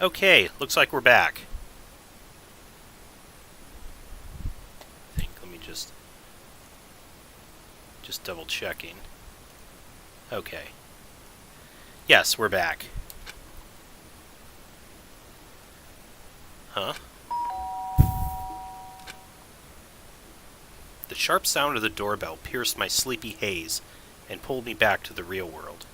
Okay, looks like we're back. I think, let me just double checking. Okay. Yes, we're back. Huh? The sharp sound of the doorbell pierced my sleepy haze and pulled me back to the real world.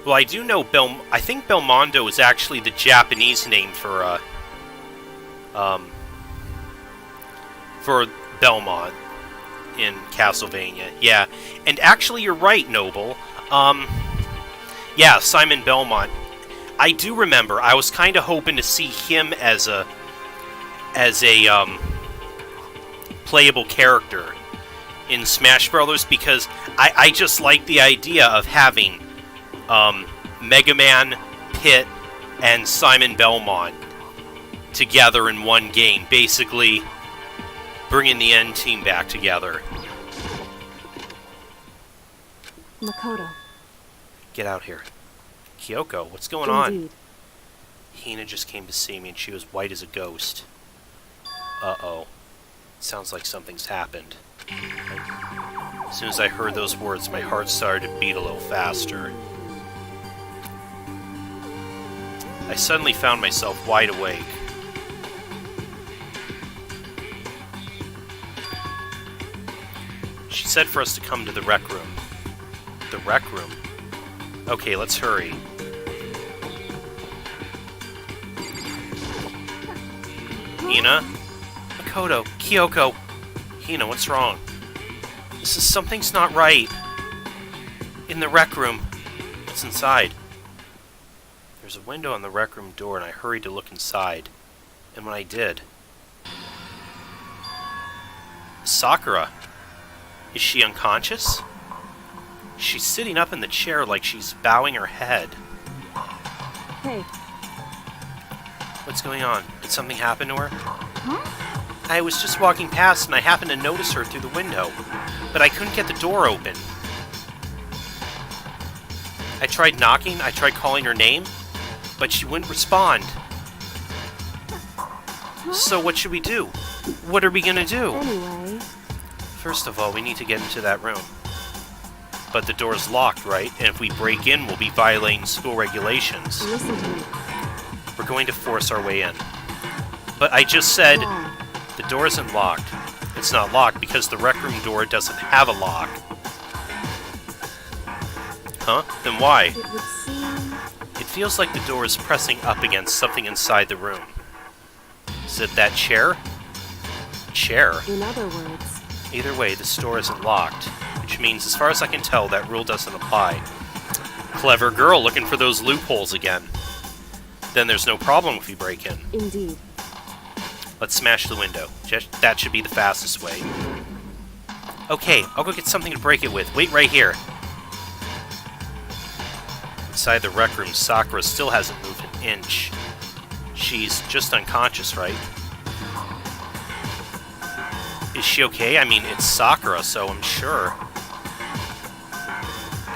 Well, I do know I think Belmondo is actually the Japanese name for Belmont in Castlevania. Yeah. And actually, you're right, Noble. Yeah, Simon Belmont. I do remember, I was kind of hoping to see him as a playable character in Smash Brothers, because I just like the idea of having Mega Man, Pit, and Simon Belmont together in one game, basically bringing the N team back together. Makoto. Get out here. Kyoko, what's going Indeed. on? Hina just came to see me and she was white as a ghost. Uh-oh. Sounds like something's happened. As soon as I heard those words, my heart started to beat a little faster. I suddenly found myself wide awake. She said for us to come to the rec room. The rec room? Okay, let's hurry. Hina? Makoto, Kyoko. Hina, what's wrong? Something's not right. In the rec room. What's inside? There's a window on the rec room door, and I hurried to look inside. And when I did... Sakura. Is she unconscious? She's sitting up in the chair like she's bowing her head. Hey. What's going on? Did something happen to her? Huh? I was just walking past and I happened to notice her through the window, but I couldn't get the door open. I tried knocking, I tried calling her name, but she wouldn't respond. So what should we do? What are we gonna do? Anyway. First of all, we need to get into that room. But the door's locked, right? And if we break in, we'll be violating school regulations. Listen to me. We're going to force our way in. But I just said Why? the door isn't locked. It's not locked because the rec room door doesn't have a lock. Huh? Then why? It would seem... It feels like the door is pressing up against something inside the room. Is it that chair? Chair? In other words... Either way, this door isn't locked, which means, as far as I can tell, that rule doesn't apply. Clever girl looking for those loopholes again. Then there's no problem if we break in. Indeed. Let's smash the window. That should be the fastest way. Okay, I'll go get something to break it with. Wait right here. Inside the rec room, Sakura still hasn't moved an inch. She's just unconscious, right? Is she okay? I mean, it's Sakura, so I'm sure.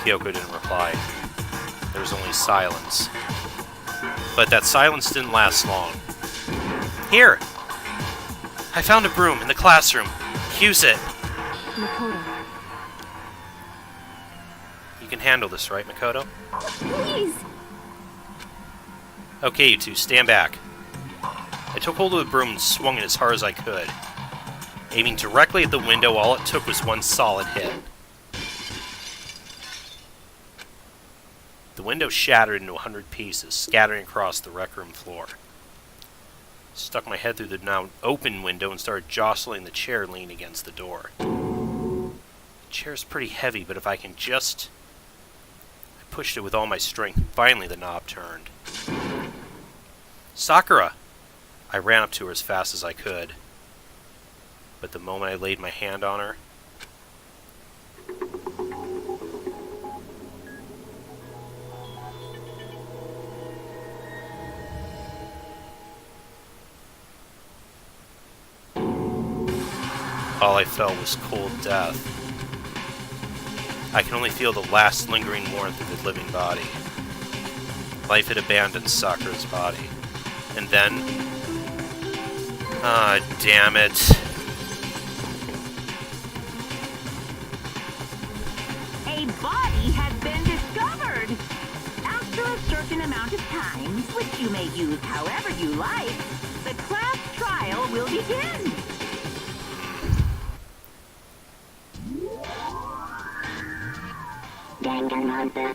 Kyoko didn't reply. There was only silence. But that silence didn't last long. Here! I found a broom in the classroom. Use it! Makoto. You can handle this, right, Makoto? Please! Okay, you two, stand back. I took hold of the broom and swung it as hard as I could. Aiming directly at the window, all it took was one solid hit. The window shattered into 100 pieces, scattering across the rec room floor. Stuck my head through the now open window and started jostling the chair leaning against the door. The chair's pretty heavy, but if I can just... I pushed it with all my strength, and finally the knob turned. Sakura! I ran up to her as fast as I could. But the moment I laid my hand on her... all I felt was cold death. I can only feel the last lingering warmth of the living body. Life had abandoned Sakura's body. And then... ah, damn it. A body has been discovered! After a certain amount of time, which you may use however you like, the class trial will begin. Danganronpa.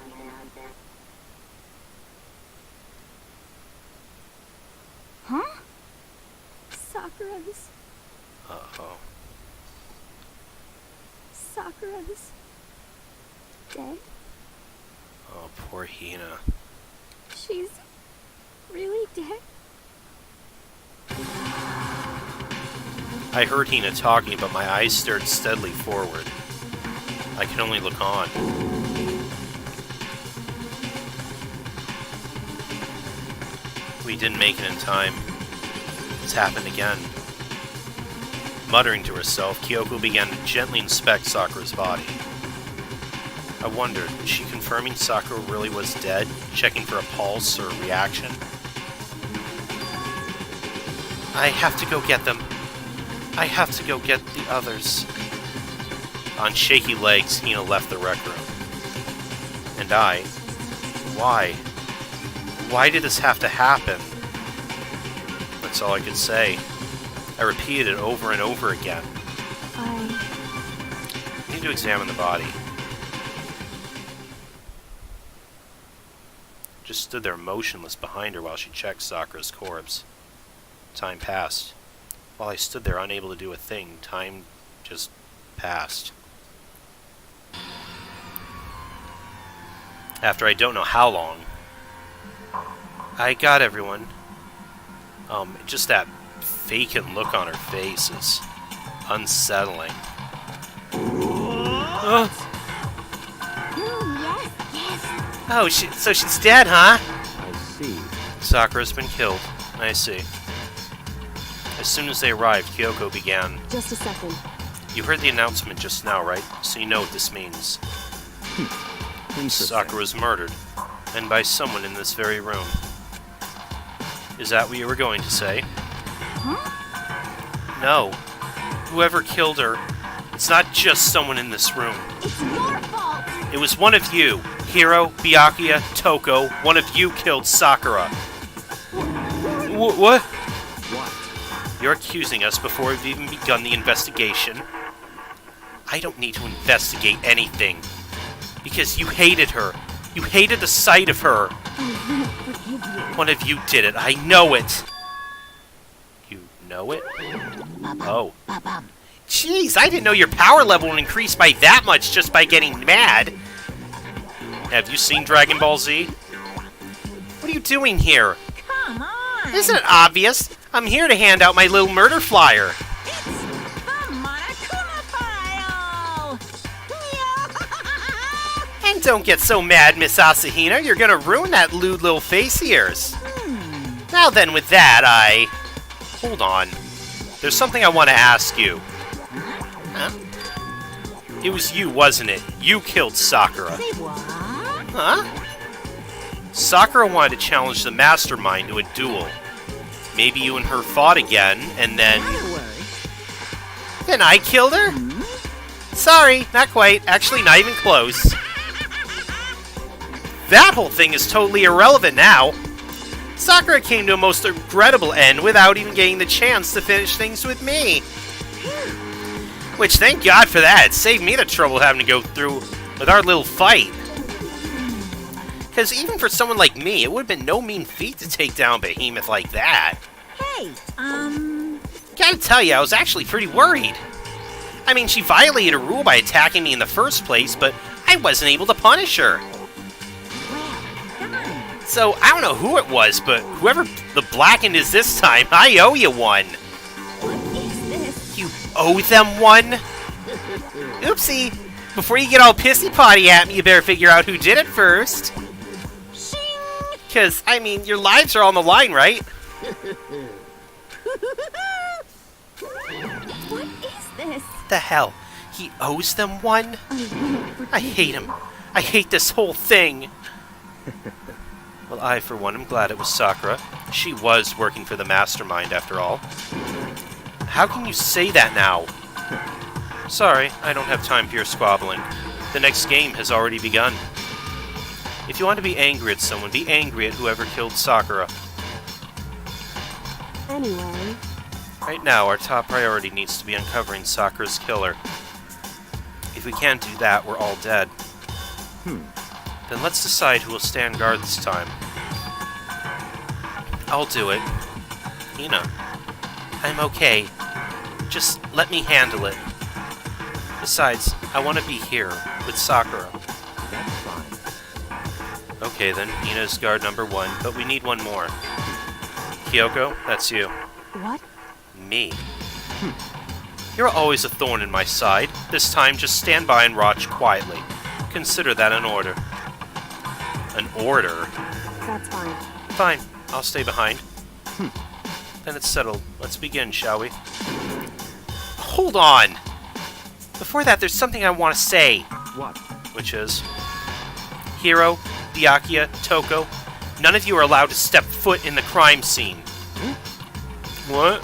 Huh? Sakura's... Uh-oh. Sakura's... dead? Oh, poor Hina. She's... really dead? I heard Hina talking, but my eyes stared steadily forward. I could only look on. We didn't make it in time. It's happened again. Muttering to herself, Kyoko began to gently inspect Sakura's body. I wondered, was she confirming Sakura really was dead, checking for a pulse or a reaction? I have to go get them. I have to go get the others. On shaky legs, Hina left the rec room. And I... why? Why did this have to happen? That's all I could say. I repeated it over and over again. I need to examine the body. Just stood there motionless behind her while she checked Sakura's corpse. Time passed. While I stood there unable to do a thing, time just passed. After I don't know how long, I got everyone. Just that vacant look on her face is unsettling. Yes, yes. Oh, so she's dead, huh? I see. Sakura's been killed. I see. As soon as they arrived, Kyoko began. Just a second. You heard the announcement just now, right? So you know what this means. Interesting. Sakura's murdered, and by someone in this very room. Is that what you were going to say? Huh? No. Whoever killed her, it's not just someone in this room. It's your fault! It was one of you. Hiro, Byakuya, Toko, one of you killed Sakura. What? What? You're accusing us before we've even begun the investigation. I don't need to investigate anything. Because you hated her. You hated the sight of her. Forgive you. One of you did it. I know it. You know it? Oh. Jeez, I didn't know your power level would increase by that much just by getting mad. Have you seen Dragon Ball Z? What are you doing here? Come on! Isn't it obvious? I'm here to hand out my little murder flyer. It's the Monokuma file! And don't get so mad, Miss Asahina. You're gonna ruin that lewd little face of yours. Now then, with that, hold on. There's something I want to ask you. Huh? It was you, wasn't it? You killed Sakura. Say what? Huh? Sakura wanted to challenge the Mastermind to a duel. Maybe you and her fought again, and then... Then I killed her? Sorry, not quite. Actually, not even close. That whole thing is totally irrelevant now. Sakura came to a most regrettable end without even getting the chance to finish things with me. Which, thank God for that. It saved me the trouble having to go through with our little fight. Because even for someone like me, it would have been no mean feat to take down a behemoth like that. Hey, Gotta tell you, I was actually pretty worried. I mean, she violated a rule by attacking me in the first place, but I wasn't able to punish her. So, I don't know who it was, but whoever the Blackened is this time, I owe you one. What is this? You owe them one? Oopsie. Before you get all pissy-potty at me, you better figure out who did it first. Because, I mean, your lives are on the line, right? What is this? The hell? He owes them one? I won't forgive I hate him. I hate this whole thing. Well, I, for one, am glad it was Sakura. She was working for the mastermind, after all. How can you say that now? Sorry, I don't have time for your squabbling. The next game has already begun. If you want to be angry at someone, be angry at whoever killed Sakura. Anyway, Right now, our top priority needs to be uncovering Sakura's killer. If we can't do that, we're all dead. Then let's decide who will stand guard this time. I'll do it. Hina. I'm okay. Just let me handle it. Besides, I want to be here, with Sakura. That's fine. Okay then, Hina's guard number 1, but we need one more. Kyoko, that's you. what? Me. You're always a thorn in my side. This time, just stand by and watch quietly. Consider that an order. An order? That's fine. Fine, I'll stay behind. Then it's settled. Let's begin, shall we? Hold on! Before that, there's something I want to say. What? Which is... Hiro, Byakuya, Toko, none of you are allowed to step foot in the crime scene. What?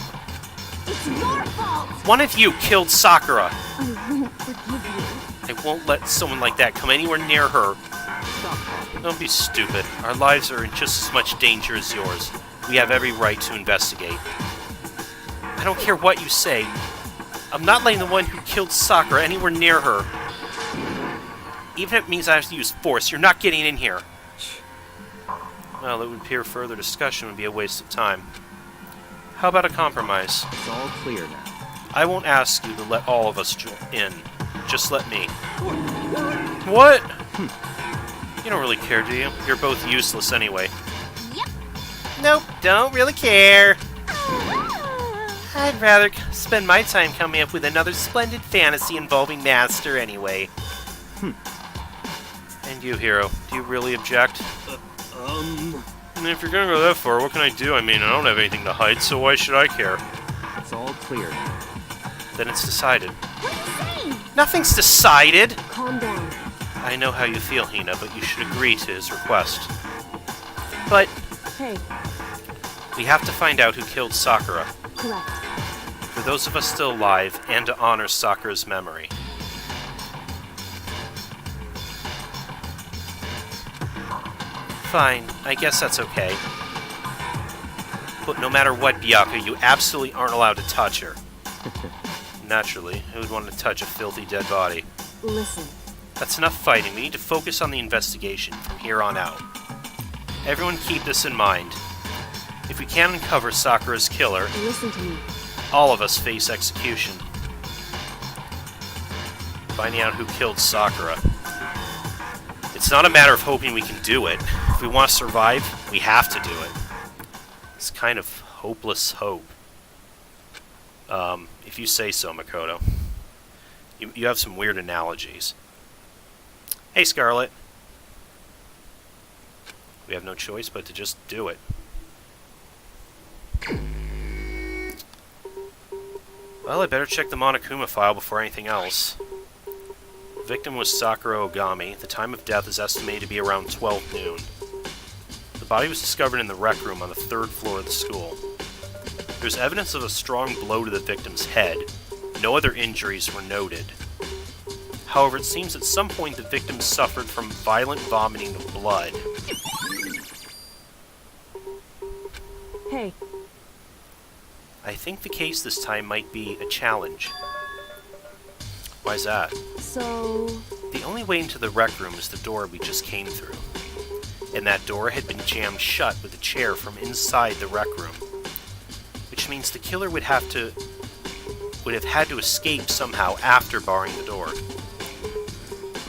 It's your fault! One of you killed Sakura. I won't forgive you. I won't let someone like that come anywhere near her. Stop talking. Don't be stupid. Our lives are in just as much danger as yours. We have every right to investigate. I don't care what you say. I'm not letting the one who killed Sakura anywhere near her. Even if it means I have to use force, you're not getting in here. Well, it would appear further discussion would be a waste of time. How about a compromise? It's all clear now. I won't ask you to let all of us in. Just let me. What? You don't really care, do you? You're both useless anyway. Yep. Nope, don't really care. I'd rather spend my time coming up with another splendid fantasy involving Master anyway. And you, Hiro, do you really object? And if you're gonna go that far, what can I do? I mean, I don't have anything to hide, so why should I care? It's all clear now. Then it's decided. What are you saying? Nothing's decided! Calm down. I know how you feel, Hina, but you should agree to his request. But Hey, we have to find out who killed Sakura, correct. for those of us still alive, and to honor Sakura's memory. Fine, I guess that's okay. But no matter what, Byakuya, you absolutely aren't allowed to touch her. Naturally, who would want to touch a filthy dead body? Listen, That's enough fighting. We need to focus on the investigation from here on out. Everyone keep this in mind. If we can't uncover Sakura's killer, listen to me. all of us face execution. Finding out who killed Sakura. It's not a matter of hoping we can do it. If we want to survive, we have to do it. It's kind of hopeless hope. If you say so, Makoto. You have some weird analogies. Hey, Scarlet. We have no choice but to just do it. Well, I better check the Monokuma file before anything else. The victim was Sakura Ogami. The time of death is estimated to be around 12 noon. The body was discovered in the rec room on the 3rd floor of the school. There's evidence of a strong blow to the victim's head. No other injuries were noted. However, it seems at some point the victim suffered from violent vomiting of blood. Hey, I think the case this time might be a challenge. Why's that? so... The only way into the rec room is the door we just came through. And that door had been jammed shut with a chair from inside the rec room. Which means the killer would have had to escape somehow after barring the door.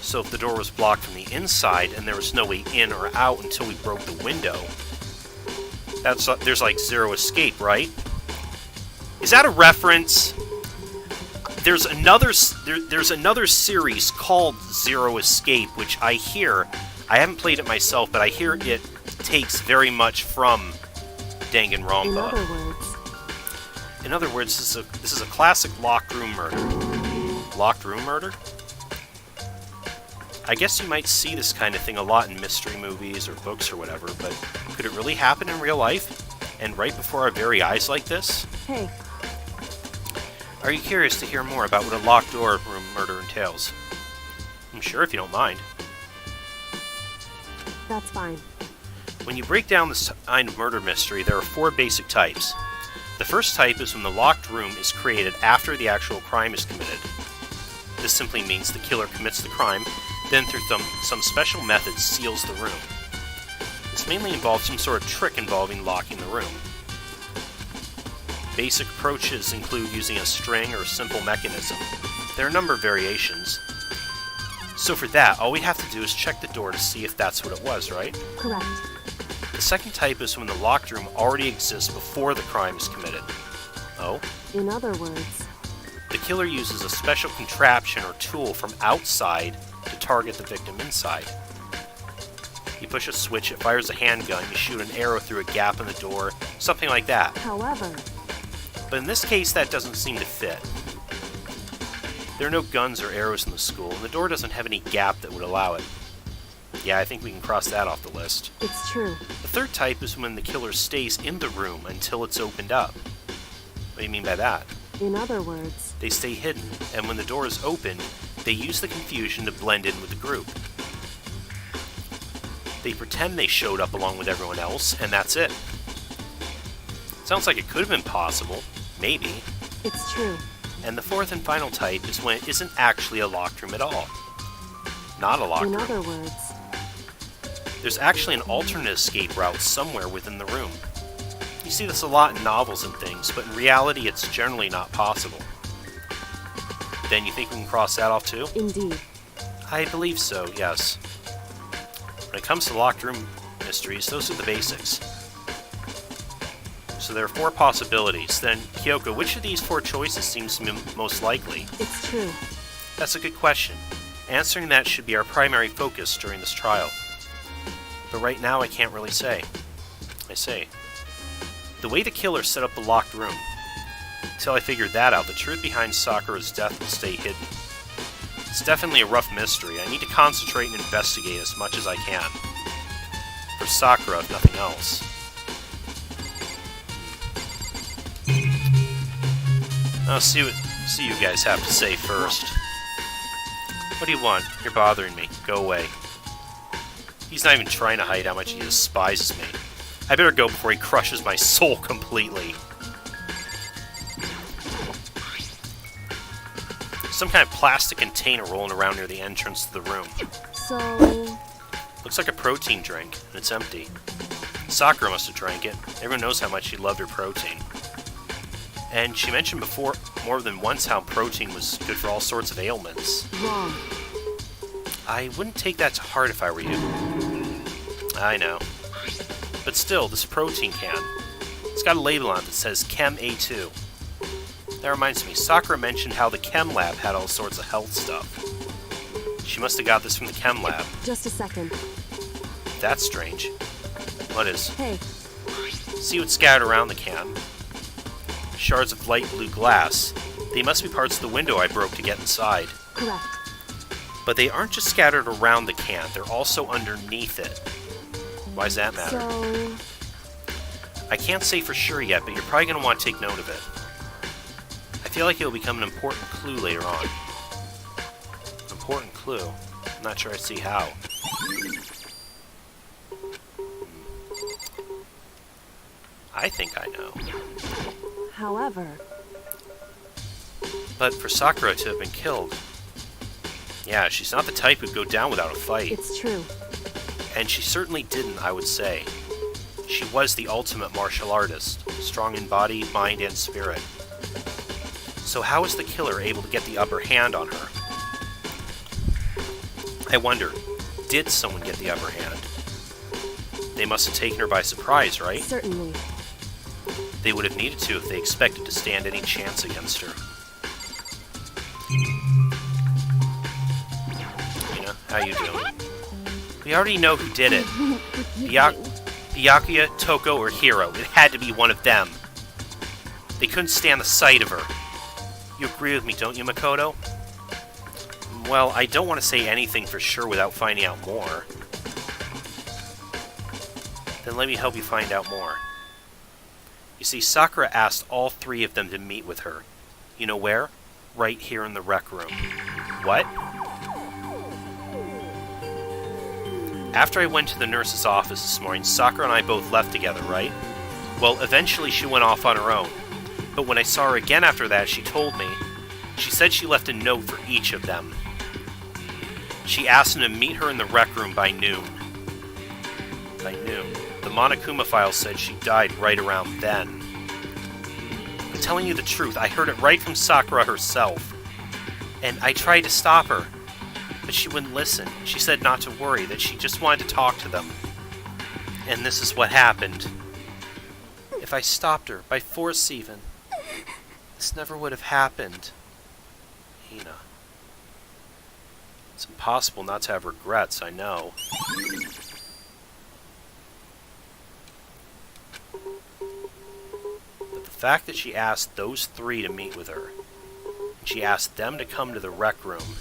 So if the door was blocked from the inside and there was no way in or out until we broke the window, there's like zero escape, right? Is that a reference? There's another series called Zero Escape, which I hear. I haven't played it myself, but I hear it takes very much from Danganronpa. In other words, In other words, this is a classic locked room murder. Locked room murder? I guess you might see this kind of thing a lot in mystery movies or books or whatever, but could it really happen in real life? And right before our very eyes like this? Hey, Are you curious to hear more about what a locked door room murder entails? I'm sure if you don't mind. that's fine. When you break down this kind of murder mystery, there are 4 basic types. The first type is when the locked room is created after the actual crime is committed. This simply means the killer commits the crime, then through some special method seals the room. This mainly involves some sort of trick involving locking the room. Basic approaches include using a string or a simple mechanism. There are a number of variations. So for that, all we have to do is check the door to see if that's what it was, right? Correct. The second type is when the locked room already exists before the crime is committed. Oh? In other words, The killer uses a special contraption or tool from outside to target the victim inside. You push a switch, it fires a handgun, you shoot an arrow through a gap in the door, something like that. however, But in this case, that doesn't seem to fit. There are no guns or arrows in the school, and the door doesn't have any gap that would allow it. Yeah, I think we can cross that off the list. it's true. The third type is when the killer stays in the room until it's opened up. What do you mean by that? In other words, They stay hidden, and when the door is opened, they use the confusion to blend in with the group. They pretend they showed up along with everyone else, and that's it. Sounds like it could have been possible. Maybe. it's true. And the fourth and final type is when it isn't actually a locked room at all. Not a locked In room. other words, There's actually an alternate escape route somewhere within the room. You see this a lot in novels and things, but in reality it's generally not possible. Then you think we can cross that off too? indeed. I believe so, yes. When it comes to locked room mysteries, those are the basics. So there are 4 possibilities. Then, Kyoko, which of these 4 choices seems to be most likely? It's true. That's a good question. Answering that should be our primary focus during this trial. But right now I can't really say. I say. The way the killer set up the locked room. Until I figure that out, the truth behind Sakura's death will stay hidden. It's definitely a rough mystery. I need to concentrate and investigate as much as I can. For Sakura, if nothing else. I'll see what you guys have to say first. What do you want? You're bothering me. Go away. He's not even trying to hide how much he despises me. I better go before he crushes my soul completely. Some kind of plastic container rolling around near the entrance to the room. So, Looks like a protein drink, and it's empty. Sakura must have drank it. Everyone knows how much she loved her protein. And she mentioned before more than once how protein was good for all sorts of ailments. wrong. I wouldn't take that to heart if I were you. I know. But still, this protein can. It's got a label on it that says Chem A2. That reminds me, Sakura mentioned how the Chem Lab had all sorts of health stuff. She must have got this from the Chem Lab. Just a second. That's strange. What is? Hey, See what's scattered around the can? Shards of light blue glass. They must be parts of the window I broke to get inside. correct. But they aren't just scattered around the can, they're also underneath it. Why does that matter? So, I can't say for sure yet, but you're probably going to want to take note of it. I feel like it will become an important clue later on. An important clue? I'm not sure I see how. I think I know. however, But for Sakura to have been killed... Yeah, she's not the type who'd go down without a fight. it's true. And she certainly didn't, I would say. She was the ultimate martial artist, strong in body, mind, and spirit. So how was the killer able to get the upper hand on her? I wonder, did someone get the upper hand? They must have taken her by surprise, right? Certainly. They would have needed to if they expected to stand any chance against her. Mina, how you doing? We already know who did it. Byakuya, Toko, or Hiro. It had to be one of them. They couldn't stand the sight of her. You agree with me, don't you, Makoto? Well, I don't want to say anything for sure without finding out more. Then let me help you find out more. You see, Sakura asked all three of them to meet with her. You know where? Right here in the rec room. What? After I went to the nurse's office this morning, Sakura and I both left together, right? Well, eventually she went off on her own. But when I saw her again after that, she told me. She said she left a note for each of them. She asked them to meet her in the rec room by noon. By noon. The Monokuma file said she died right around then. I'm telling you the truth, I heard it right from Sakura herself. And I tried to stop her, but she wouldn't listen. She said not to worry, that she just wanted to talk to them. And this is what happened. If I stopped her, by force even, this never would have happened. Hina. It's impossible not to have regrets, I know. But the fact that she asked those three to meet with her, and she asked them to come to the rec room,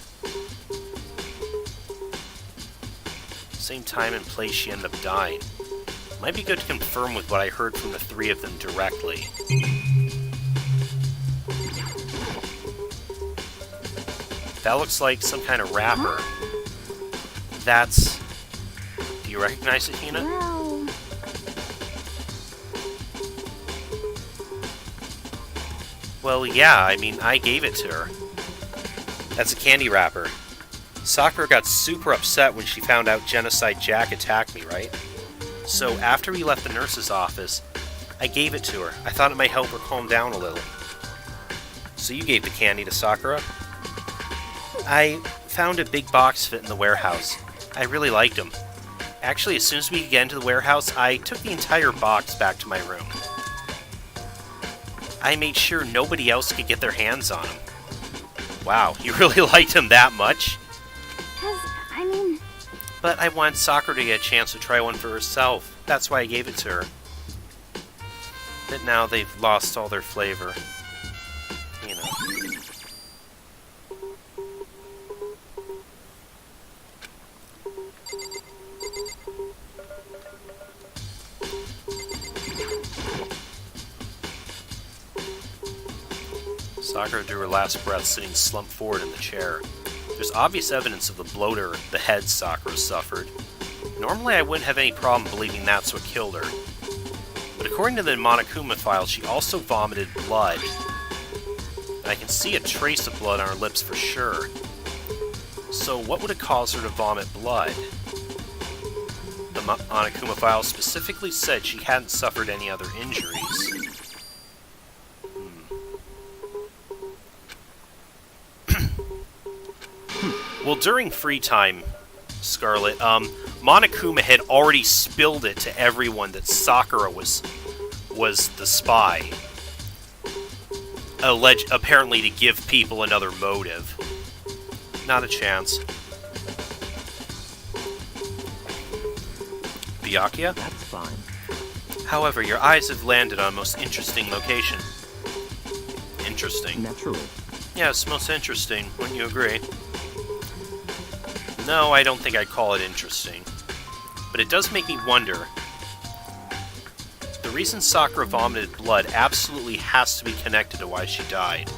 same time and place she ended up dying, might be good to confirm with what I heard from the three of them directly. That looks like some kind of wrapper. That's... Do you recognize it, Hina? Well, Well, yeah, I mean, I gave it to her. That's a candy wrapper. Sakura got super upset when she found out Genocide Jack attacked me, right? So after we left the nurse's office, I gave it to her. I thought it might help her calm down a little. So you gave the candy to Sakura? I found a big box fit in the warehouse. I really liked them. Actually, as soon as we could get into the warehouse, I took the entire box back to my room. I made sure nobody else could get their hands on them. Wow, you really liked them that much? 'cause, I mean, But I wanted Sakura to get a chance to try one for herself. That's why I gave it to her. But now they've lost all their flavor. You know. Sakura drew her last breath sitting slumped forward in the chair. There's obvious evidence of the bloater the head Sakura suffered. Normally I wouldn't have any problem believing that's what killed her. But according to the Monokuma file, she also vomited blood. And I can see a trace of blood on her lips for sure. So what would have caused her to vomit blood? The Monokuma file specifically said she hadn't suffered any other injuries. Well, during free time, Scarlet, Monokuma had already spilled it to everyone that Sakura was the spy. Apparently to give people another motive. Not a chance. Byakuya? That's fine. However, your eyes have landed on a most interesting location. Interesting. Naturally. Yes, most interesting. Wouldn't you agree? No, I don't think I'd call it interesting. But it does make me wonder. The reason Sakura vomited blood absolutely has to be connected to why she died.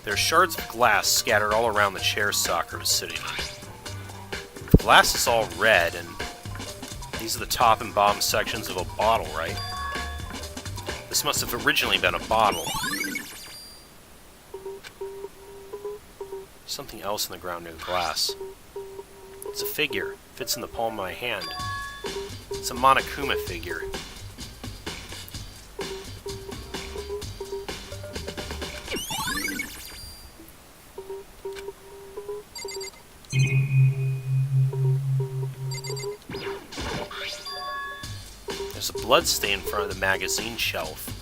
There are shards of glass scattered all around the chair Sakura was sitting in. The glass is all red, and these are the top and bottom sections of a bottle, right? This must have originally been a bottle. Something else in the ground near the glass. It's a figure. Fits in the palm of my hand. It's a Monokuma figure. There's a blood stain in front of the magazine shelf.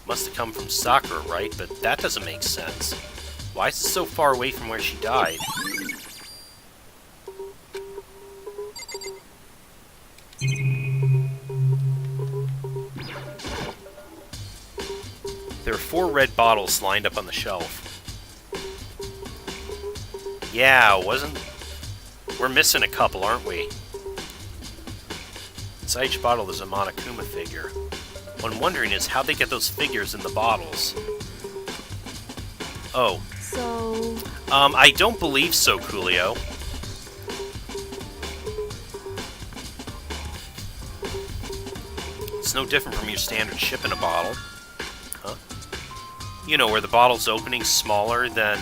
Must have come from Sakura, right? But that doesn't make sense. Why is it so far away from where she died? 4 red bottles lined up on the shelf. Yeah, we're missing a couple, aren't we? Inside each bottle there's a Monokuma figure. What I'm wondering is how they get those figures in the bottles. Oh. So... I don't believe so, Coolio. It's no different from your standard ship in a bottle. Huh? You know, where the bottle's opening's smaller than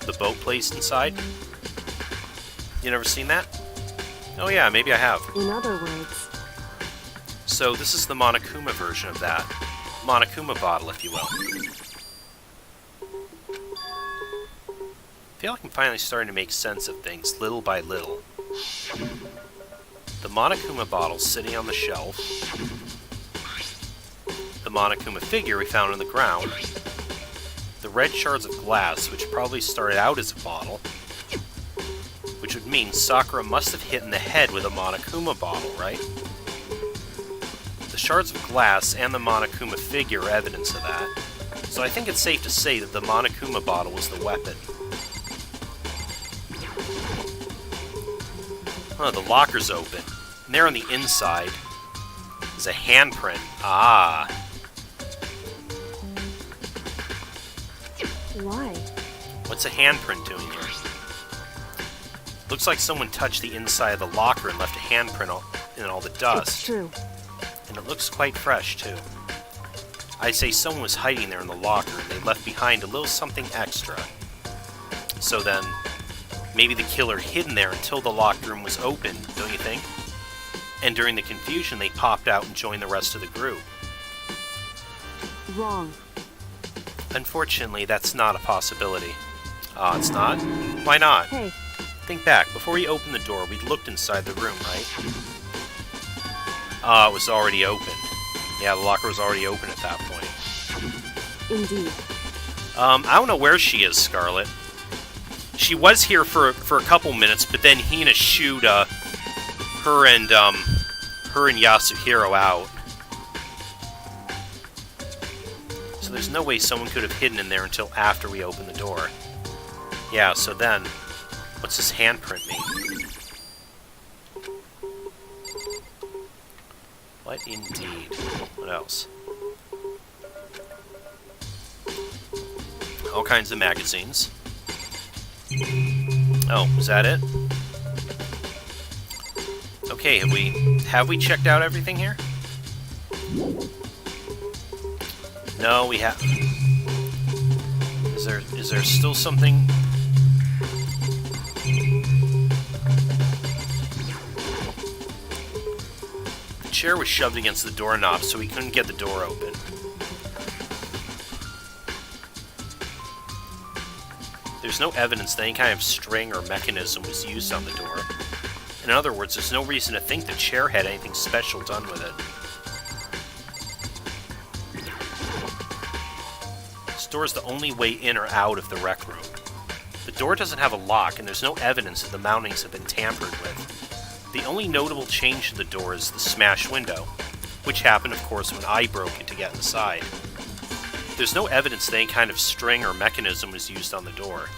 the boat placed inside? You never seen that? Oh yeah, maybe I have. In other words... So this is the Monokuma version of that. Monokuma bottle, if you will. I feel like I'm finally starting to make sense of things, little by little. The Monokuma bottle sitting on the shelf. The Monokuma figure we found on the ground. The red shards of glass, which probably started out as a bottle. Which would mean Sakura must have hit in the head with a Monokuma bottle, right? The shards of glass and the Monokuma figure are evidence of that. So I think it's safe to say that the Monokuma bottle was the weapon. Huh, the locker's open. And there on the inside is a handprint. Ah. Why? What's a handprint doing here? Looks like someone touched the inside of the locker and left a handprint in all the dust. It's true. And it looks quite fresh, too. I say someone was hiding there in the locker and they left behind a little something extra. So then, maybe the killer hid in there until the locker room was open, don't you think? And during the confusion, they popped out and joined the rest of the group. Wrong. Unfortunately, that's not a possibility. Ah, it's not? Why not? Hey. Think back. Before we opened the door, we looked inside the room, right? Ah, it was already open. Yeah, the locker was already open at that point. Indeed. I don't know where she is, Scarlet. She was here for a couple minutes, but then Hina shooed her and Yasuhiro out. So there's no way someone could have hidden in there until after we opened the door. Yeah, so then, what's this handprint mean? What indeed? What else? All kinds of magazines. Oh, is that it? Okay, have we checked out everything here? No, we haven't. Is there still something? The chair was shoved against the doorknob, so we couldn't get the door open. There's no evidence that any kind of string or mechanism was used on the door. In other words, there's no reason to think the chair had anything special done with it. This door is the only way in or out of the rec room. The door doesn't have a lock, and there's no evidence that the mountings have been tampered with. The only notable change to the door is the smashed window, which happened, of course, when I broke it to get inside. There's no evidence that any kind of string or mechanism was used on the door.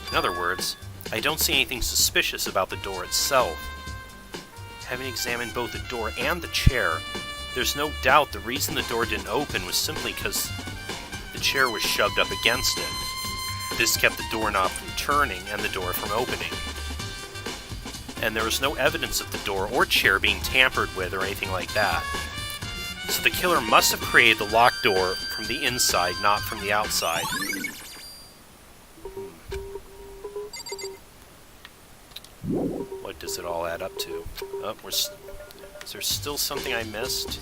In other words, I don't see anything suspicious about the door itself. Having examined both the door and the chair, there's no doubt the reason the door didn't open was simply because the chair was shoved up against it. This kept the doorknob from turning and the door from opening. And there was no evidence of the door or chair being tampered with or anything like that. So the killer must have created the locked door from the inside, not from the outside. What does it all add up to? Oh, is there still something I missed?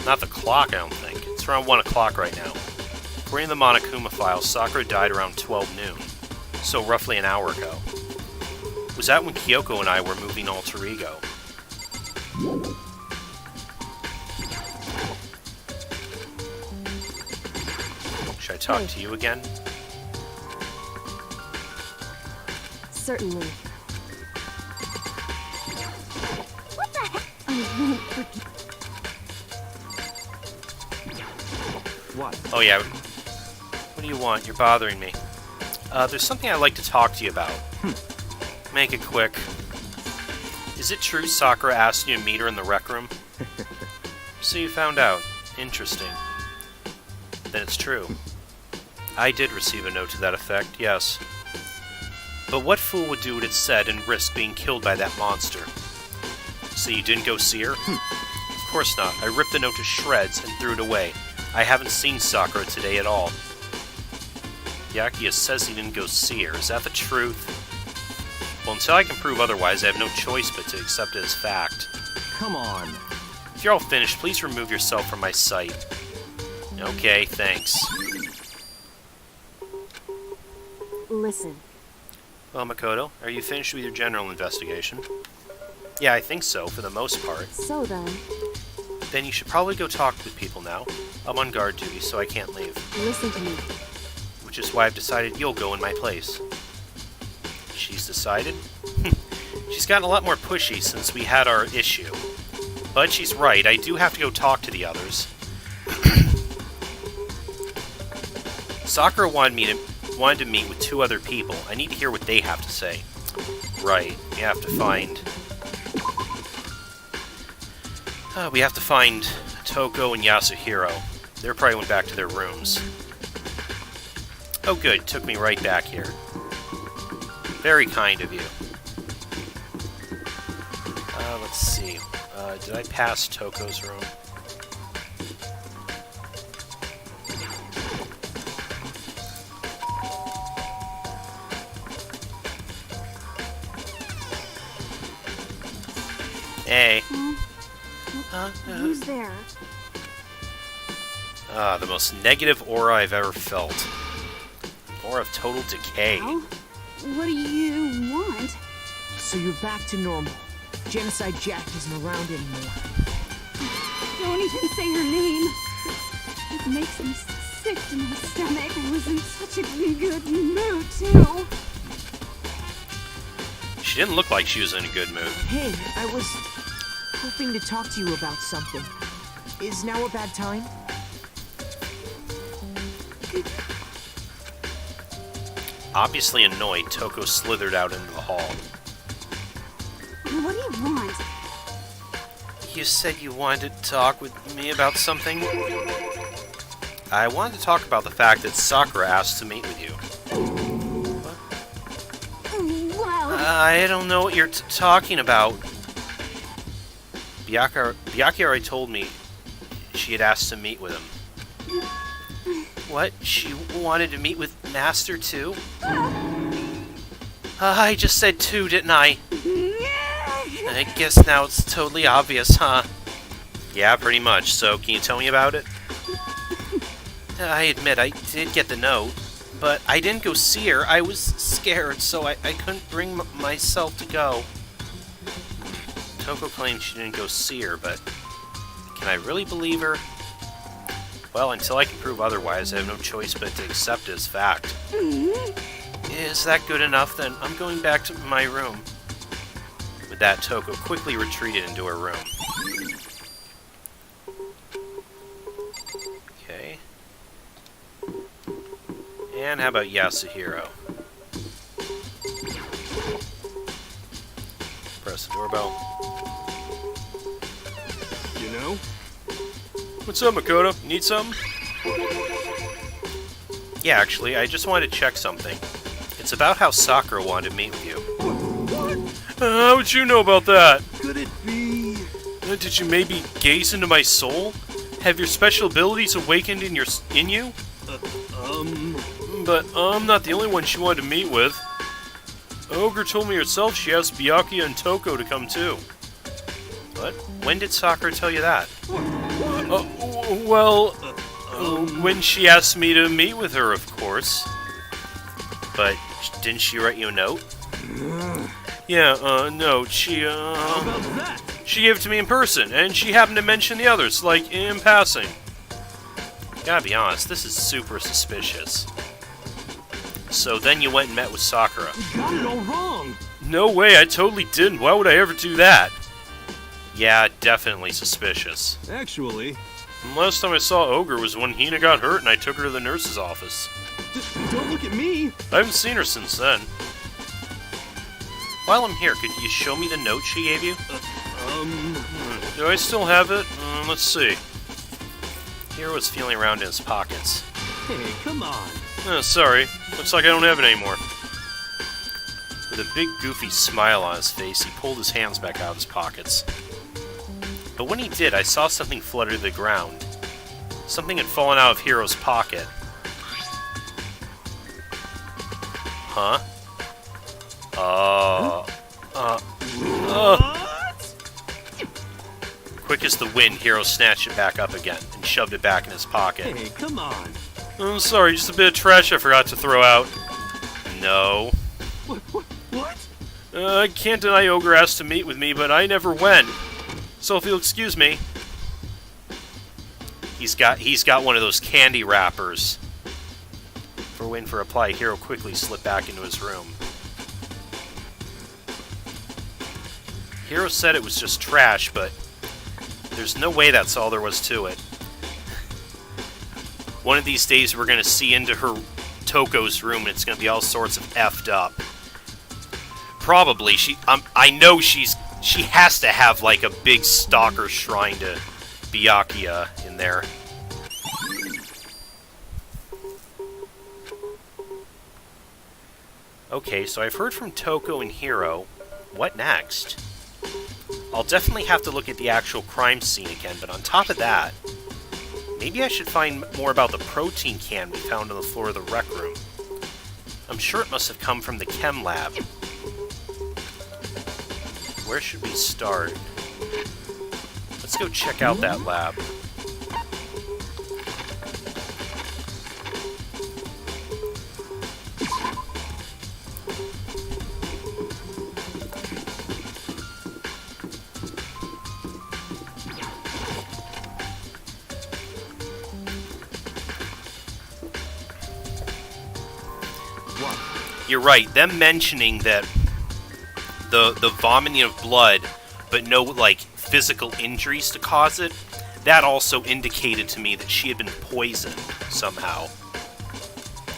Not the clock, I don't think. It's around 1 o'clock right now. According to the Monokuma file, Sakura died around 12 noon. So roughly an hour ago. Was that when Kyoko and I were moving Alter Ego? Should I talk to you again? Certainly. What the heck? I won't forget. What? Oh yeah. What do you want? You're bothering me. There's something I'd like to talk to you about. Make it quick. Is it true Sakura asked you to meet her in the rec room? So you found out. Interesting. Then it's true. I did receive a note to that effect, yes. But what fool would do what it said and risk being killed by that monster? So you didn't go see her? Of course not. I ripped the note to shreds and threw it away. I haven't seen Sakura today at all. Byakuya says he didn't go see her. Is that the truth? Well, until I can prove otherwise, I have no choice but to accept it as fact. Come on. If you're all finished, please remove yourself from my sight. Okay, thanks. Listen. Well, Makoto, are you finished with your general investigation? Yeah, I think so, for the most part. So then, Then you should probably go talk with people now. I'm on guard duty, so I can't leave. listen to me. Which is why I've decided you'll go in my place. She's decided? She's gotten a lot more pushy since we had our issue. But she's right, I do have to go talk to the others. Sakura wanted to meet with 2 other people. I need to hear what they have to say. Right, we have to find Toko and Yasuhiro. They probably went back to their rooms. Oh good, took me right back here. Very kind of you. Let's see. Did I pass Toko's room? Hey. Who's there? The most negative aura I've ever felt. An aura of total decay. Well, what do you want? So you're back to normal. Genocide Jack isn't around anymore. Don't even say her name. It makes me sick to my stomach. I was in such a good mood, too. She didn't look like she was in a good mood. Hey, I was hoping to talk to you about something. Is now a bad time? Obviously annoyed, Toko slithered out into the hall. What do you want? You said you wanted to talk with me about something? I wanted to talk about the fact that Sakura asked to meet with you. Well, I don't know what you're talking about. Byakuya already told me she had asked to meet with him. What? She wanted to meet with Master too? I just said 2, didn't I? I guess now it's totally obvious, huh? Yeah, pretty much. So, can you tell me about it? I admit, I did get the note, but I didn't go see her. I was scared, so I couldn't bring myself to go. Toko claims she didn't go see her, but can I really believe her? Well, until I can prove otherwise, I have no choice but to accept it as fact. Is that good enough? Then I'm going back to my room. With that, Toko quickly retreated into her room. Okay. And how about Yasuhiro? Press the doorbell. You know? What's up, Makoto? You need something? Yeah, actually, I just wanted to check something. It's about how Sakura wanted to meet with you. How would you know about that? Could it be? Did you maybe gaze into my soul? Have your special abilities awakened in you? But I'm not the only one she wanted to meet with. Ogre told me herself she asked Byakuya and Toko to come too. What? When did Sakura tell you that? When she asked me to meet with her, of course. But didn't she write you a note? Yeah, note. She gave it to me in person, and she happened to mention the others, like, in passing. Gotta be honest, this is super suspicious. So then you went and met with Sakura. You got it all wrong. No way, I totally didn't. Why would I ever do that? Yeah, definitely suspicious. Actually, And last time I saw Ogre was when Hina got hurt and I took her to the nurse's office. just don't look at me. I haven't seen her since then. While I'm here, could you show me the note she gave you? Do I still have it? Let's see. Hiro was feeling around in his pockets. Hey, come on. Sorry. Looks like I don't have it anymore. With a big goofy smile on his face, he pulled his hands back out of his pockets. But when he did, I saw something flutter to the ground. Something had fallen out of Hiro's pocket. Huh? Quick as the wind, Hiro snatched it back up again and shoved it back in his pocket. Hey, come on. I'm sorry, just a bit of trash I forgot to throw out. No. What? I can't deny Ogre asked to meet with me, but I never went. So if you'll excuse me. He's got one of those candy wrappers. For waiting for a reply, Hiro quickly slipped back into his room. Hiro said it was just trash, but there's no way that's all there was to it. One of these days we're going to see into her Toko's room and it's going to be all sorts of effed up. Probably. I know she has to have like a big stalker shrine to Byakuya in there. Okay, so I've heard from Toko and Hiro. What next? I'll definitely have to look at the actual crime scene again, but on top of that, maybe I should find more about the protein can we found on the floor of the rec room. I'm sure it must have come from the chem lab. Where should we start? Let's go check out that lab. You're right, them mentioning that the vomiting of blood, but no, like, physical injuries to cause it, that also indicated to me that she had been poisoned somehow.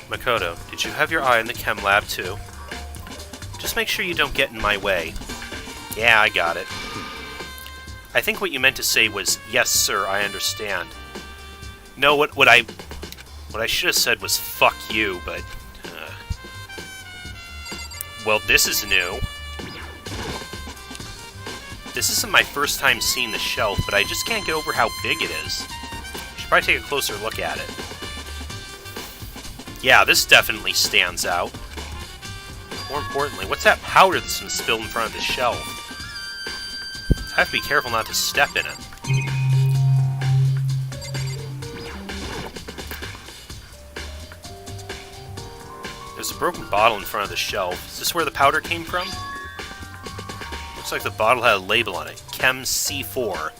Makoto, did you have your eye on the chem lab, too? Just make sure you don't get in my way. Yeah, I got it. I think what you meant to say was, yes, sir, I understand. No, what I should have said was, fuck you, but... Well, this is new. This isn't my first time seeing the shelf, but I just can't get over how big it is. Should probably take a closer look at it. Yeah, this definitely stands out. More importantly, what's that powder that's been spilled in front of the shelf? I have to be careful not to step in it. There's a broken bottle in front of the shelf. Is this where the powder came from? Looks like the bottle had a label on it. Chem C4.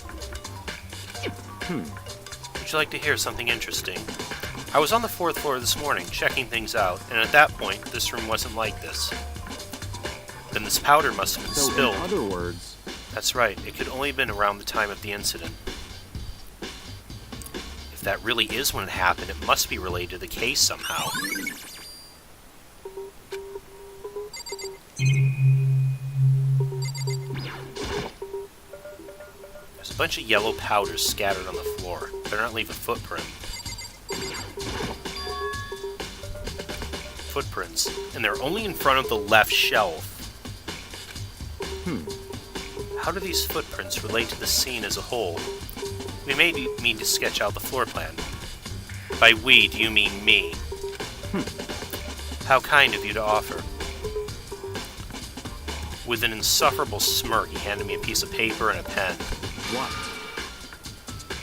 Would you like to hear something interesting? I was on the 4th floor this morning, checking things out, and at that point, this room wasn't like this. Then this powder must have been spilled. In other words... That's right. It could only have been around the time of the incident. If that really is when it happened, it must be related to the case somehow. There's a bunch of yellow powders scattered on the floor. Better not leave a footprint. Footprints. And they're only in front of the left shelf. How do these footprints relate to the scene as a whole? We may need to sketch out the floor plan. By we, do you mean me? How kind of you to offer. With an insufferable smirk, he handed me a piece of paper and a pen. What?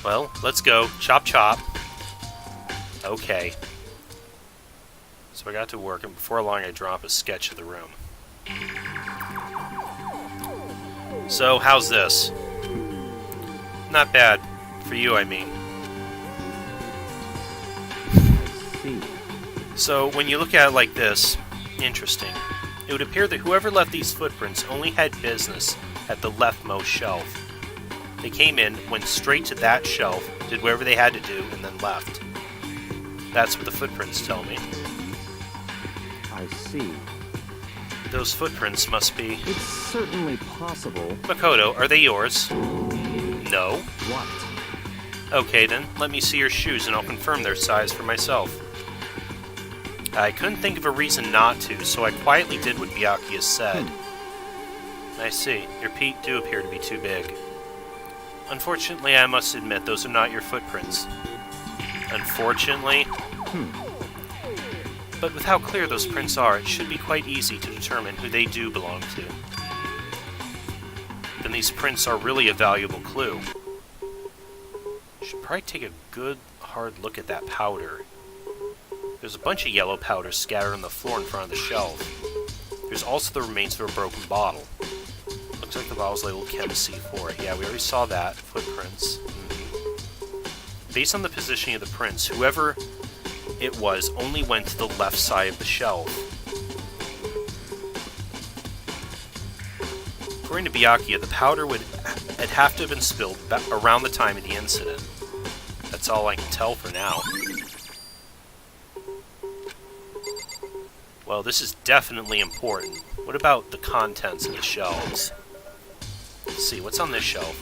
Well, let's go. Chop chop. Okay. So I got to work, and before long I draw up a sketch of the room. So, how's this? Not bad. For you, I mean. see. So, when you look at it like this, interesting. It would appear that whoever left these footprints only had business at the leftmost shelf. They came in, went straight to that shelf, did whatever they had to do, and then left. That's what the footprints tell me. I see. Those footprints must be... It's certainly possible. Makoto, are they yours? No. What? Okay then, let me see your shoes and I'll confirm their size for myself. I couldn't think of a reason not to, so I quietly did what Byakuya said. I see. Your feet do appear to be too big. Unfortunately, I must admit, those are not your footprints. Unfortunately? But with how clear those prints are, it should be quite easy to determine who they do belong to. Then these prints are really a valuable clue. Should probably take a good, hard look at that powder. There's a bunch of yellow powder scattered on the floor in front of the shelf. There's also the remains of a broken bottle. Looks like the bottle's labeled Chem C4. Yeah, we already saw that. Footprints. Based on the positioning of the prints, whoever it was only went to the left side of the shelf. According to Byakuya, the powder would have to have been spilled around the time of the incident. That's all I can tell for now. Well, this is definitely important. What about the contents of the shelves? Let's see, what's on this shelf?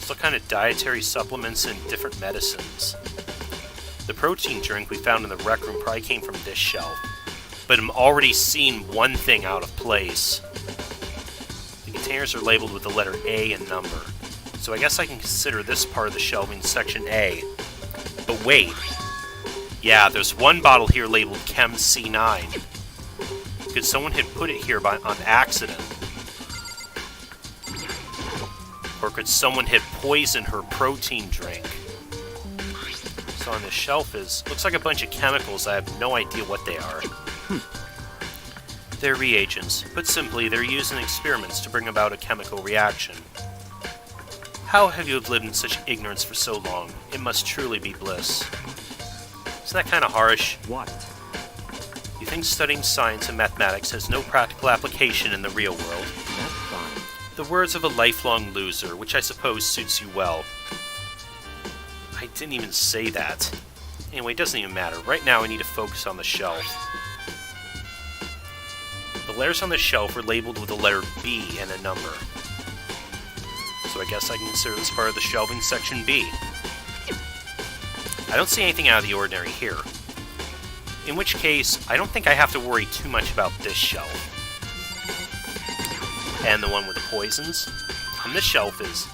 Some kind of dietary supplements and different medicines. The protein drink we found in the rec room probably came from this shelf, but I'm already seeing one thing out of place. The containers are labeled with the letter A and number, so I guess I can consider this part of the shelving section A. But wait. Yeah, there's one bottle here labeled Chem C9. Could someone had put it here on accident? Or could someone have poisoned her protein drink? So on this shelf looks like a bunch of chemicals. I have no idea what they are. They're reagents. Put simply, they're used in experiments to bring about a chemical reaction. How have you lived in such ignorance for so long? It must truly be bliss. Isn't that kind of harsh? What? You think studying science and mathematics has no practical application in the real world? That's fine. The words of a lifelong loser, which I suppose suits you well. I didn't even say that. Anyway, it doesn't even matter. Right now I need to focus on the shelf. The letters on the shelf are labeled with the letter B and a number. So I guess I can consider this part of the shelving section B. I don't see anything out of the ordinary here. In which case, I don't think I have to worry too much about this shelf. And the one with the poisons. On this shelf is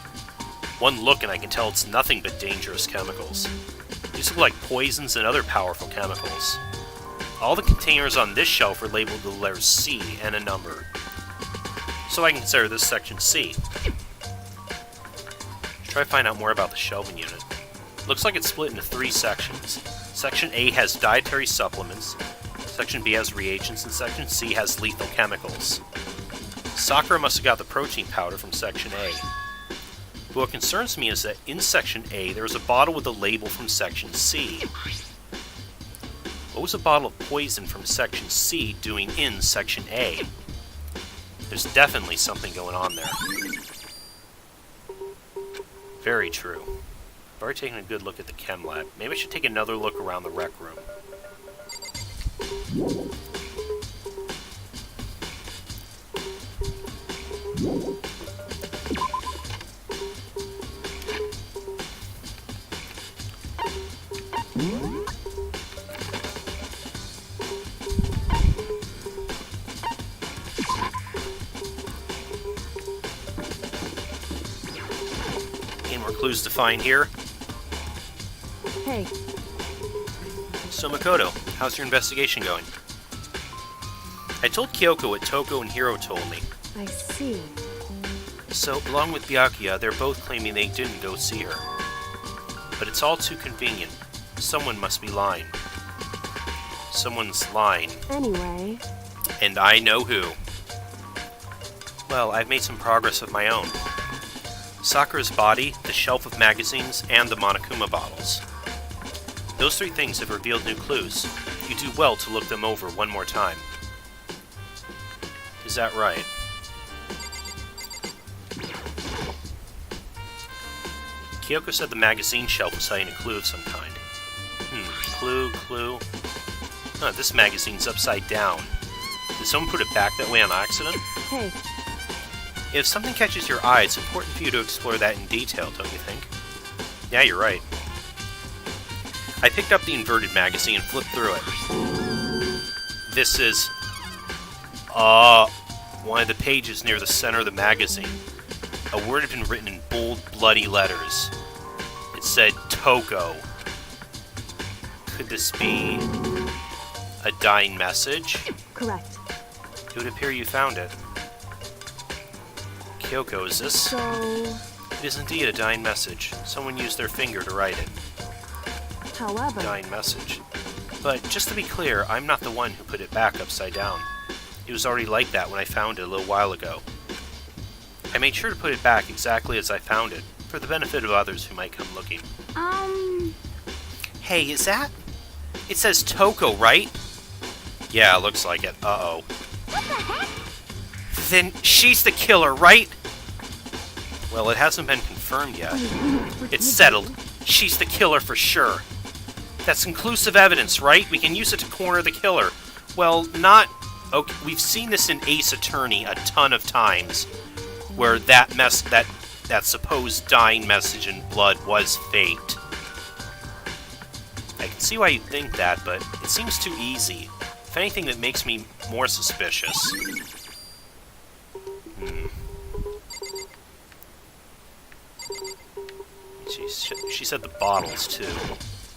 one look and I can tell it's nothing but dangerous chemicals. These look like poisons and other powerful chemicals. All the containers on this shelf are labeled with the letters C and a number. So I can consider this section C. Let's try to find out more about the shelving unit. Looks like it's split into 3 sections. Section A has dietary supplements, Section B has reagents, and Section C has lethal chemicals. Sakura must have got the protein powder from Section A. But what concerns me is that in Section A there is a bottle with a label from Section C. What was a bottle of poison from Section C doing in Section A? There's definitely something going on there. Very true. I've already taken a good look at the chem lab. Maybe I should take another look around the rec room. Any more clues to find here? Hey, So Makoto, how's your investigation going? I told Kyoko what Toko and Hiro told me. I see. So, along with Byakuya, they're both claiming they didn't go see her. But it's all too convenient. Someone must be lying. Someone's lying. Anyway, And I know who. Well, I've made some progress of my own. Sakura's body, the shelf of magazines, and the Monokuma bottles. Those 3 things have revealed new clues. You do well to look them over one more time. Is that right? Kyoko said the magazine shelf was hiding a clue of some kind. Clue. Huh, this magazine's upside down. Did someone put it back that way on accident? Hey, If something catches your eye, it's important for you to explore that in detail, don't you think? Yeah, you're right. I picked up the inverted magazine and flipped through it. This is... one of the pages near the center of the magazine. A word had been written in bold, bloody letters. It said, Toko. Could this be a dying message? correct. It would appear you found it. Kyoko, is this? So, It is indeed a dying message. Someone used their finger to write it. however, Dying message. But just to be clear, I'm not the one who put it back upside down. It was already like that when I found it a little while ago. I made sure to put it back exactly as I found it, for the benefit of others who might come looking. Hey, is that? It says Toko, right? Yeah, looks like it. Uh-oh. what the heck? Then she's the killer, right? Well, it hasn't been confirmed yet. It's settled. She's the killer for sure. That's conclusive evidence, right? We can use it to corner the killer. Well, not... Okay, we've seen this in Ace Attorney a ton of times, where that supposed dying message in blood was fate. I can see why you'd think that, but it seems too easy. If anything, that makes me more suspicious. She said the bottles, too.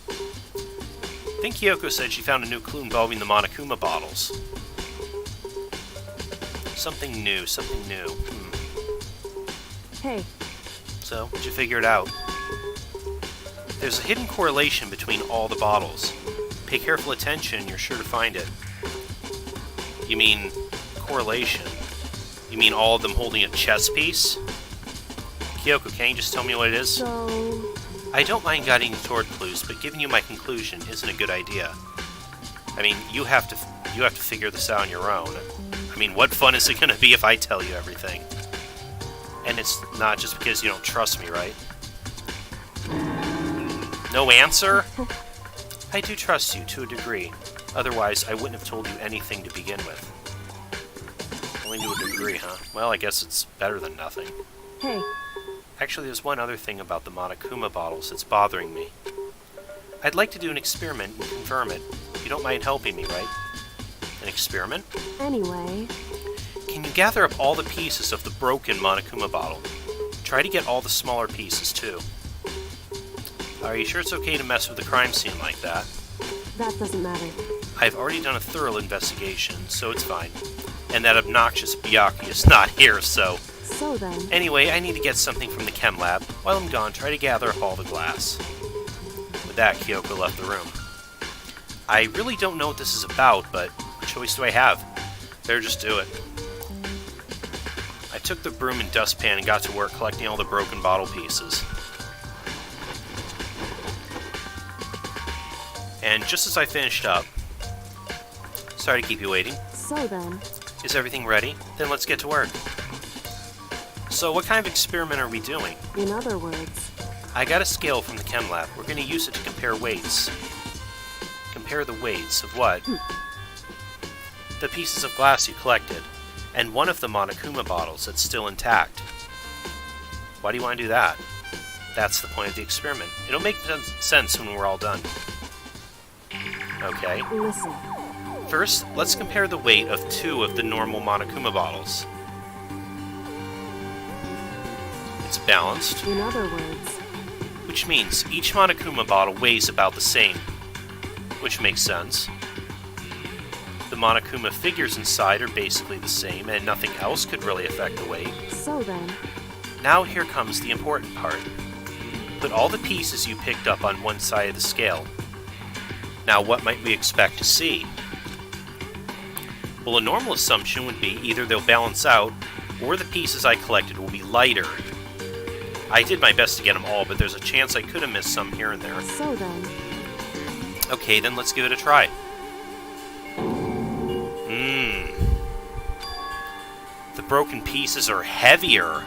I think Kyoko said she found a new clue involving the Monokuma bottles. Something new. Hey, So, did you figure it out? There's a hidden correlation between all the bottles. Pay careful attention and you're sure to find it. You mean correlation? You mean all of them holding a chess piece? Kyoko, can you just tell me what it is? so... I don't mind guiding you toward clues, but giving you my conclusion isn't a good idea. I mean, you have to figure this out on your own. I mean, what fun is it going to be if I tell you everything? And it's not just because you don't trust me, right? No answer? I do trust you to a degree. Otherwise, I wouldn't have told you anything to begin with. Only to a degree, huh? Well, I guess it's better than nothing. Hey, Actually, there's one other thing about the Monokuma bottles that's bothering me. I'd like to do an experiment and confirm it. You don't mind helping me, right? An experiment? anyway... Can you gather up all the pieces of the broken Monokuma bottle? Try to get all the smaller pieces, too. Are you sure it's okay to mess with the crime scene like that? That doesn't matter. I've already done a thorough investigation, so it's fine. And that obnoxious Byakuya is not here, so... So then... Anyway, I need to get something from the chem lab. While I'm gone, try to gather up all the glass. With that, Kyoko left the room. I really don't know what this is about, but what choice do I have? Better just do it. I took the broom and dustpan and got to work collecting all the broken bottle pieces. And just as I finished up... Sorry to keep you waiting. So then... Is everything ready? Then let's get to work. So what kind of experiment are we doing? In other words... I got a scale from the chem lab. We're going to use it to compare weights. Compare the weights of what? The pieces of glass you collected, and one of the Monokuma bottles that's still intact. Why do you want to do that? That's the point of the experiment. It'll make sense when we're all done. Okay. Listen. First, let's compare the weight of 2 of the normal Monokuma bottles. It's balanced, In other words... which means each Monokuma bottle weighs about the same, which makes sense. The Monokuma figures inside are basically the same, and nothing else could really affect the weight. So then... Now here comes the important part. Put all the pieces you picked up on one side of the scale. Now what might we expect to see? Well, a normal assumption would be either they'll balance out, or the pieces I collected will be lighter. I did my best to get them all, but there's a chance I could have missed some here and there. So then... Okay, then let's give it a try. The broken pieces are heavier.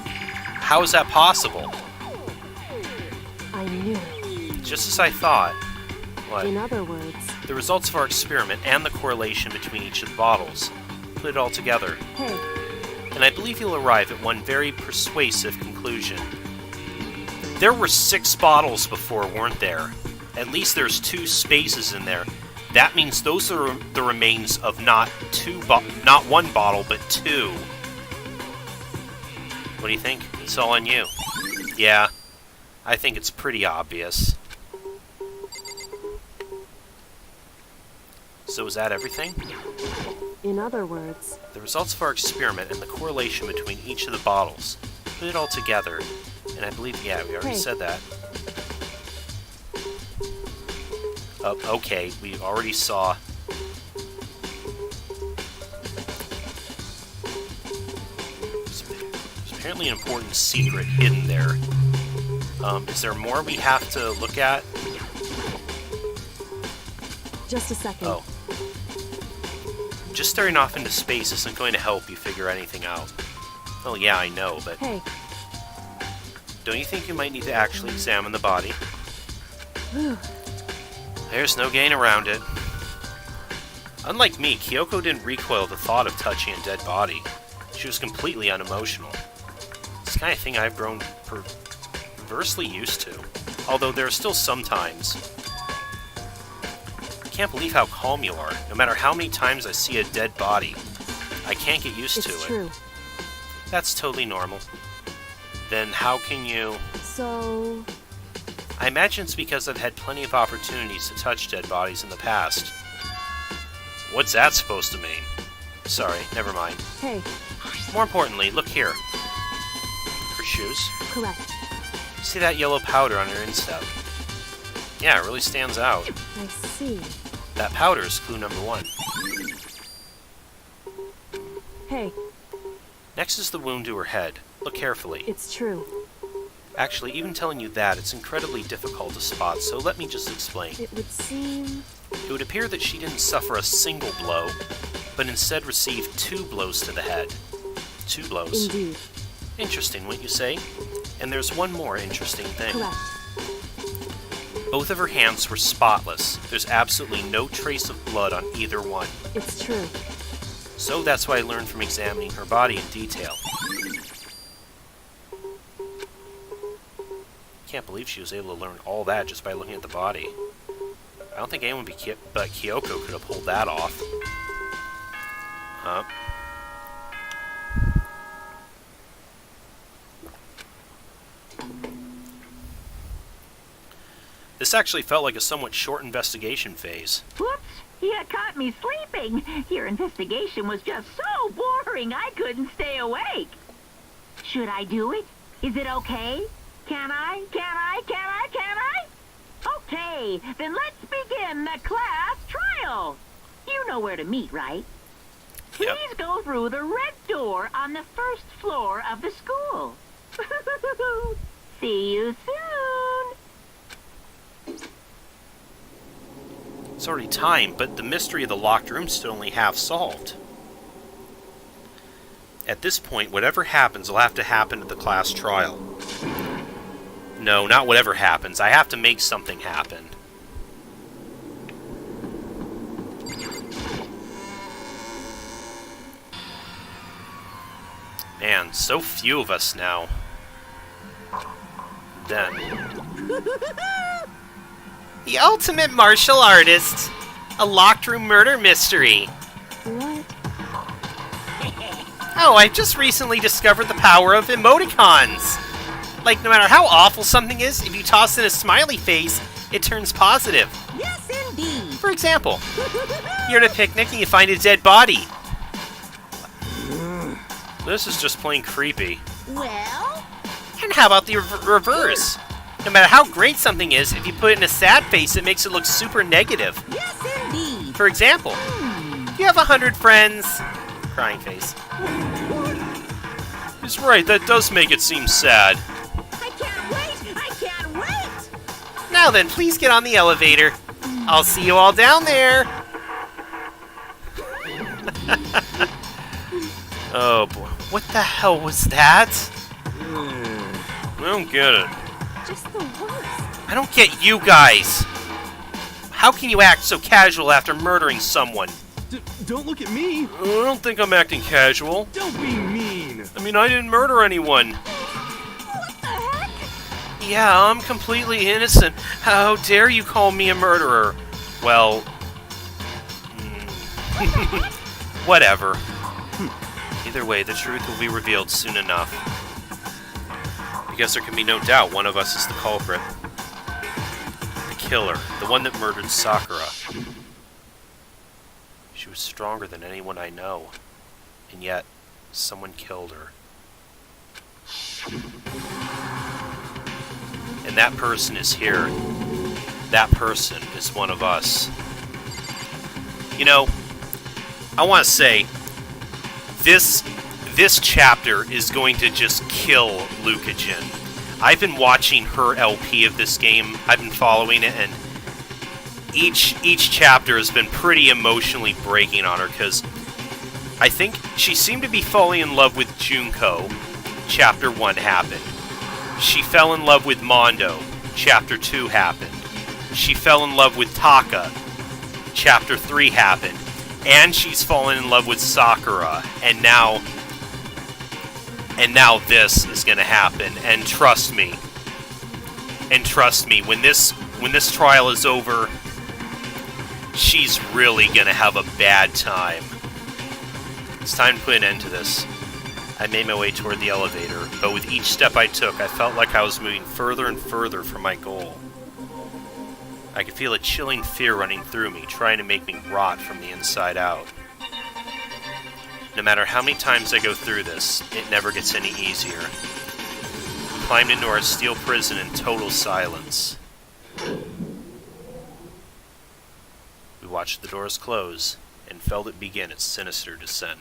How is that possible? I knew it. Just as I thought. What? In other words, The results of our experiment and the correlation between each of the bottles. Put it all together. hey, And I believe you'll arrive at one very persuasive conclusion. There were 6 bottles before, weren't there? At least there's 2 spaces in there. That means those are the remains of not 1 bottle, but 2. What do you think? It's all on you. Yeah, I think it's pretty obvious. So is that everything? in other words, The results of our experiment and the correlation between each of the bottles. Put it all together, and I believe, yeah, we already Hey. said that. Okay, we already saw. There's apparently an important secret hidden there. Is there more we have to look at? just a second. Oh. Just staring off into space isn't going to help you figure anything out. Well, yeah, I know, but Hey, don't you think you might need to actually examine the body? There's no getting around it. Unlike me, Kyoko didn't recoil at the thought of touching a dead body. She was completely unemotional. It's the kind of thing I've grown perversely used to. Although there are still some times. I can't believe how calm you are. No matter how many times I see a dead body, I can't get used to it's it. true. That's totally normal. Then how can you... So, I imagine it's because I've had plenty of opportunities to touch dead bodies in the past. What's that supposed to mean? Sorry, never mind. hey, More importantly, look here. Her shoes. correct. See that yellow powder on her instep? Yeah, it really stands out. I see. That powder is clue number 1. Hey, Next is the wound to her head. Look carefully. it's true. Actually, even telling you that, it's incredibly difficult to spot, so let me just explain. It would seem... It would appear that she didn't suffer a single blow, but instead received 2 blows to the head. 2 blows. Indeed. Interesting, wouldn't you say? And there's one more interesting thing. Correct. Both of her hands were spotless. There's absolutely no trace of blood on either one. It's true. So that's what I learned from examining her body in detail. Can't believe she was able to learn all that just by looking at the body. I don't think anyone but Kyoko could have pulled that off. Huh? This actually felt like a somewhat short investigation phase. Whoops! You caught me sleeping. Your investigation was just so boring I couldn't stay awake. Should I do it? Is it okay? Can I? Okay, then let's begin the class trial. You know where to meet, right? Yep. Please go through the red door on the first floor of the school. See you soon. It's already time, but the mystery of the locked room's still only half solved. At this point, whatever happens will have to happen at the class trial. No, not whatever happens. I have to make something happen. Man, so few of us now. Then... The ultimate martial artist! A locked room murder mystery! What? Oh, I've just recently discovered the power of emoticons! Like, no matter how awful something is, if you toss in a smiley face, it turns positive. Yes, indeed. For example, you're at a picnic and you find a dead body. This is just plain creepy. Well, And how about the reverse? No matter how great something is, if you put it in a sad face, it makes it look super negative. yes, indeed. For example, you have 100 friends. Crying face. He's right, that does make it seem sad. I can't wait. Now then, please get on the elevator. I'll see you all down there. Oh boy, what the hell was that? I don't get it. Just the worst. I don't get you guys. How can you act so casual after murdering someone? Don't look at me. I don't think I'm acting casual. Don't be mean. I mean, I didn't murder anyone. What the heck? Yeah, I'm completely innocent. How dare you call me a murderer? Well... whatever. Either way, the truth will be revealed soon enough. I guess there can be no doubt one of us is the culprit. The killer. The one that murdered Sakura. She was stronger than anyone I know. And yet, someone killed her. And that person is here. That person is one of us. You know, I want to say, this chapter is going to just kill Lucajin. I've been watching her LP of this game. I've been following it, and each chapter has been pretty emotionally breaking on her, because I think she seemed to be falling in love with Junko. Chapter 1 happened. She fell in love with Mondo. Chapter 2 happened. She fell in love with Taka. Chapter 3 happened. And she's fallen in love with Sakura. And now this is gonna happen. And trust me, when this trial is over, she's really gonna have a bad time. It's time to put an end to this. I made my way toward the elevator, but with each step I took, I felt like I was moving further and further from my goal. I could feel a chilling fear running through me, trying to make me rot from the inside out. No matter how many times I go through this, it never gets any easier. We climbed into our steel prison in total silence. We watched the doors close, and felt it begin its sinister descent.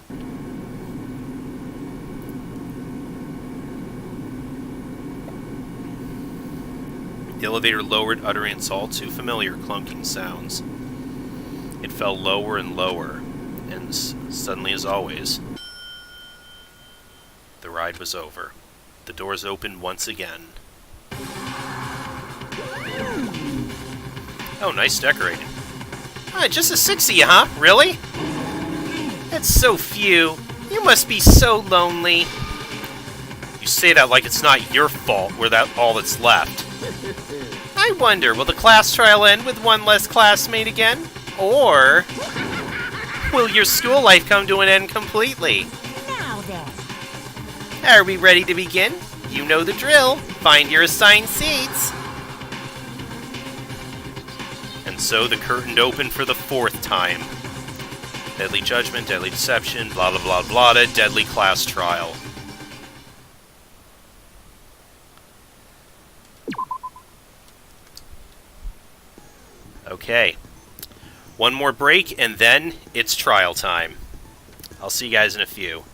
The elevator lowered, uttering its all too familiar clunking sounds. It fell lower and lower, and suddenly as always, the ride was over. The doors opened once again. Oh, nice decorating. Just the 6 of you, huh? Really? That's so few. You must be so lonely. You say that like it's not your fault we're all that's left. I wonder, will the class trial end with one less classmate again? Or will your school life come to an end completely? Now then. Are we ready to begin? You know the drill. Find your assigned seats. And so the curtain opened for the 4th time. Deadly judgment, deadly deception, blah blah blah blah, deadly class trial. Okay. One more break, and then it's trial time. I'll see you guys in a few.